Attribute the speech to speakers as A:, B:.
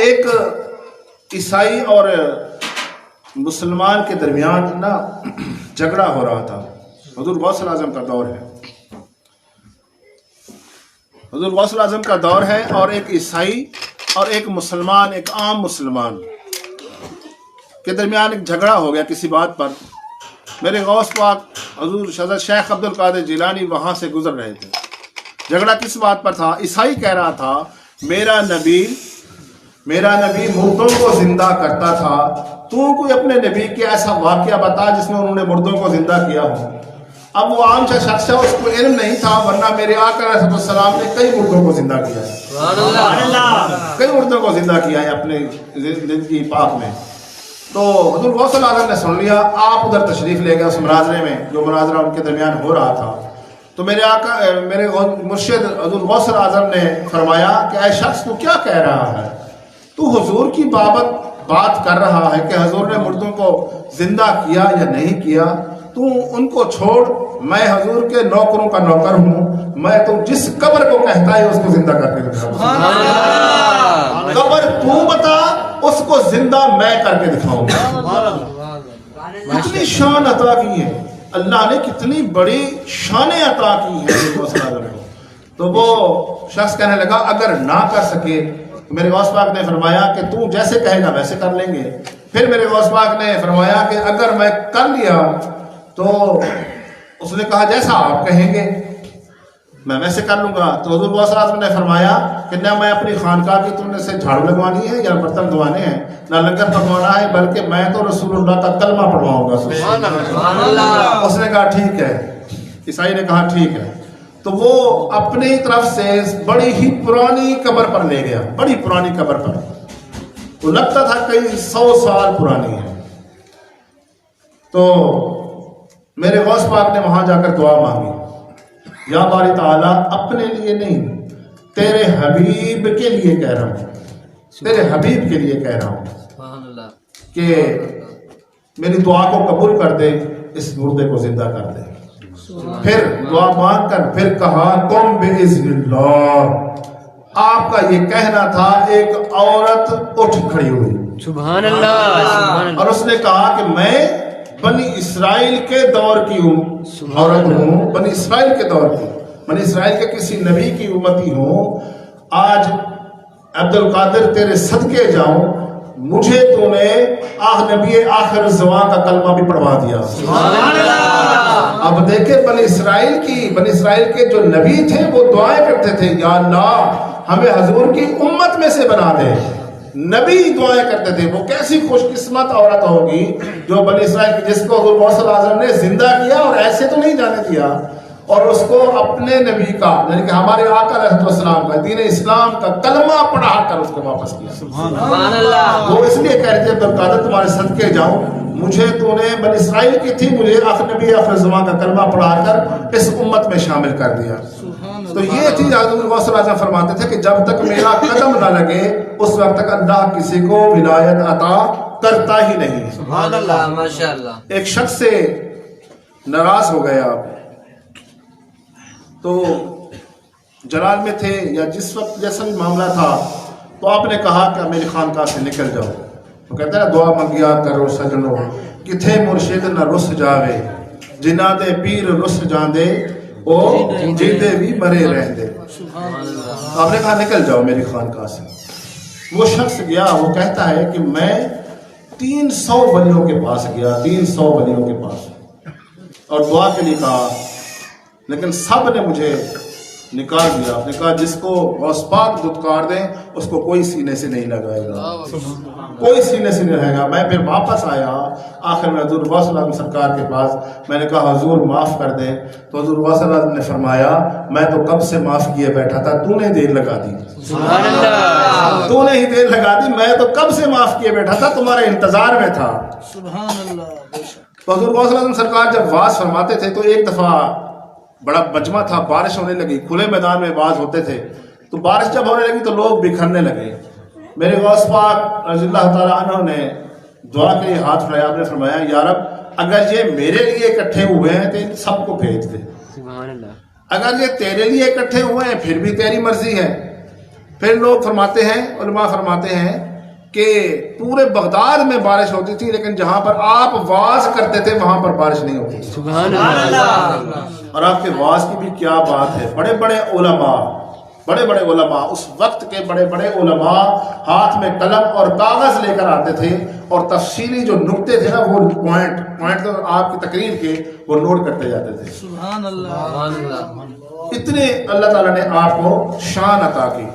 A: ایک عیسائی اور مسلمان کے درمیان نا جھگڑا ہو رہا تھا. حضور غوث اعظم کا دور ہے، حضور غوث اعظم کا دور ہے، اور ایک عیسائی اور ایک مسلمان، ایک عام مسلمان کے درمیان ایک جھگڑا ہو گیا کسی بات پر. میرے غوث پاک حضور حضرت شیخ عبد القادر جیلانی وہاں سے گزر رہے تھے. جھگڑا کس بات پر تھا؟ عیسائی کہہ رہا تھا میرا نبی مردوں کو زندہ کرتا تھا، تو کوئی اپنے نبی کے ایسا واقعہ بتا جس میں انہوں نے مردوں کو زندہ کیا ہو. اب وہ عام شخص ہے، اس کو علم نہیں تھا، ورنہ میرے آقا علیہ السلام نے کئی مردوں کو زندہ کیا ہے، کئی مردوں کو زندہ کیا ہے اپنے زندگی پاک میں. تو حضور غوث اعظم نے سن لیا، آپ ادھر تشریف لے گئے اس مناظرے میں جو مناظرہ ان کے درمیان ہو رہا تھا. تو میرے مرشد حضور غوث اعظم نے فرمایا کہ اے شخص تو کیا کہہ رہا ہے؟ تو حضور کی بات کر رہا ہے کہ حضور نے مردوں کو زندہ کیا یا نہیں کیا. تو ان کو چھوڑ، میں حضور کے نوکروں کا نوکر ہوں، میں تو جس قبر کو کہتا ہے اس کو زندہ کر کے دکھاؤں. قبر تو بتا، اس کو زندہ میں کر کے دکھاؤں. کتنی شان عطا کی ہے اللہ نے، کتنی بڑی شانیں عطا کی ہیں. تو وہ شخص کہنے لگا اگر نہ کر سکے، میرے غوث پاک نے فرمایا کہ تو جیسے کہے گا ویسے کر لیں گے. پھر میرے غوث پاک نے فرمایا کہ اگر میں کر لیا تو اس نے کہا جیسا آپ کہیں گے میں ویسے کر لوں گا. تو حضور غوث اعظم نے فرمایا کہ نہ میں اپنی خانقاہ کی تم نے سے جھاڑو لگوانی ہے یا برتن دھوانے ہیں، نہ لنگر پکوانا ہے، بلکہ میں تو رسول اللہ کا کلمہ پڑھواؤں گا. سبحان اللہ. اس نے کہا ٹھیک ہے. عیسائی نے کہا ٹھیک ہے. تو وہ اپنی طرف سے بڑی ہی پرانی قبر پر لے گیا، بڑی پرانی قبر پر، تو لگتا تھا کئی 100 سال پرانی ہے. تو میرے غوث پاک نے وہاں جا کر دعا مانگی، یا باری تعالیٰ اپنے لیے نہیں، تیرے حبیب کے لیے کہہ رہا ہوں، تیرے حبیب کے لیے کہہ رہا ہوں کہ میری دعا کو قبول کر دے، اس مردے کو زندہ کر دے. پھر دعا مانگ کر پھر کہا قم باذن اللہ. آپ کا یہ کہنا تھا، ایک عورت اٹھ کھڑی ہوئی، سبحان اللہ، اور اس نے کہا کہ میں بنی اسرائیل کے دور کی عورت ہوں، بنی اسرائیل کے دور کی، بنی اسرائیل کے کسی نبی کی امتی ہوں. آج عبد القادر تیرے صدقے جاؤں، مجھے تو نے نبی آخر الزمان کا کلمہ بھی پڑھوا دیا. اب دیکھیں بنی اسرائیل کے جو نبی تھے وہ دعائیں کرتے تھے، یا اللہ ہمیں حضور کی امت میں سے بنا دے. نبی دعائیں کرتے تھے. وہ کیسی خوش قسمت عورت ہوگی جو بنی اسرائیل کی، جس کو حضور غوث اعظم نے زندہ کیا اور ایسے تو نہیں جانے دیا، اور اس کو اپنے نبی کا یعنی کہ ہمارے آقا علیہ السلام کا دین اسلام کا کلمہ پڑھا کر اس کو واپس کیا. سبحان اللہ. وہ اس لیے کہہ رہے تھے عبد القادر تمہارے صدقے جاؤں، مجھے تو نے بنی اسرائیل کی تھی، مجھے نبی آخر زمان کا کلمہ پڑھا کر اس امت میں شامل کر دیا. تو یہ چیز حضور غوث اعظم فرماتے تھے کہ جب تک میرا قدم نہ لگے اس وقت تک اللہ کسی کو ولایت عطا کرتا ہی نہیں.
B: سبحان اللہ، ماشاءاللہ.
A: ایک شخص سے ناراض ہو گئے آپ، تو جلال میں تھے یا جس وقت جیسا بھی معاملہ تھا، تو آپ نے کہا کہ میری خانقاہ سے نکل جاؤ. تو کہتے ہیں دعا منگیا کرو سجنو، کتھے مرشد نہ رس جاوے، جنہ دے پیر رس جاندے او جیتے بھی مرے رہندے. آپ نے کہا نکل جاؤ میری خانقاہ سے. وہ شخص گیا، وہ کہتا ہے کہ میں 300 ولیوں کے پاس گیا، 300 ولیوں کے پاس، اور دعا کے لیے کہا، لیکن سب نے مجھے نکال دیا. آپ نے کہا جس کو غوث پاک دھتکار دیں اس کو کوئی سینے سے نہیں لگائے گا، کوئی سینے سے نہیں رہے گا. میں پھر واپس آیا آخر میں حضور غوث اعظم سرکار کے پاس. میں نے کہا حضور معاف کر دیں. تو حضور غوث اعظم نے فرمایا میں تو کب سے معاف کیے بیٹھا تھا، تو نے دیر لگا دی. سبحان اللہ. تو نے ہی دیر لگا دی، میں تو کب سے معاف کیے بیٹھا تھا، تمہارے انتظار میں تھا.
C: سبحان اللہ.
A: تو حضور غوث اعظم سرکار جب واز فرماتے تھے تو ایک دفعہ بڑا مجمع تھا، بارش ہونے لگی، کھلے میدان میں واز ہوتے تھے، تو بارش جب ہونے لگی تو لوگ بکھرنے لگے. میرے غوث پاک رضی اللہ تعالیٰ عنہ نے دعا کے لیے ہاتھ اٹھایا. آپ نے فرمایا یا رب اگر یہ میرے لیے اکٹھے ہوئے ہیں تو ان سب کو بھیج دے، اگر یہ تیرے لیے اکٹھے ہوئے ہیں پھر بھی تیری مرضی ہے. پھر لوگ فرماتے ہیں، علماء فرماتے ہیں کہ پورے بغداد میں بارش ہوتی تھی، لیکن جہاں پر آپ واز کرتے تھے وہاں پر بارش نہیں ہوتی تھی۔
B: سبحان اللہ۔
A: اور آپ کے واز کی بھی کیا بات ہے، بڑے بڑے علماء اس وقت کے بڑے بڑے علماء ہاتھ میں قلم اور کاغذ لے کر آتے تھے اور تفصیلی جو نکتے تھے نا، وہ پوائنٹ تو آپ کی تقریر کے وہ نوٹ کرتے جاتے تھے۔
B: سبحان اللہ۔
A: اتنے اللہ تعالیٰ نے آپ کو شان عطا کی۔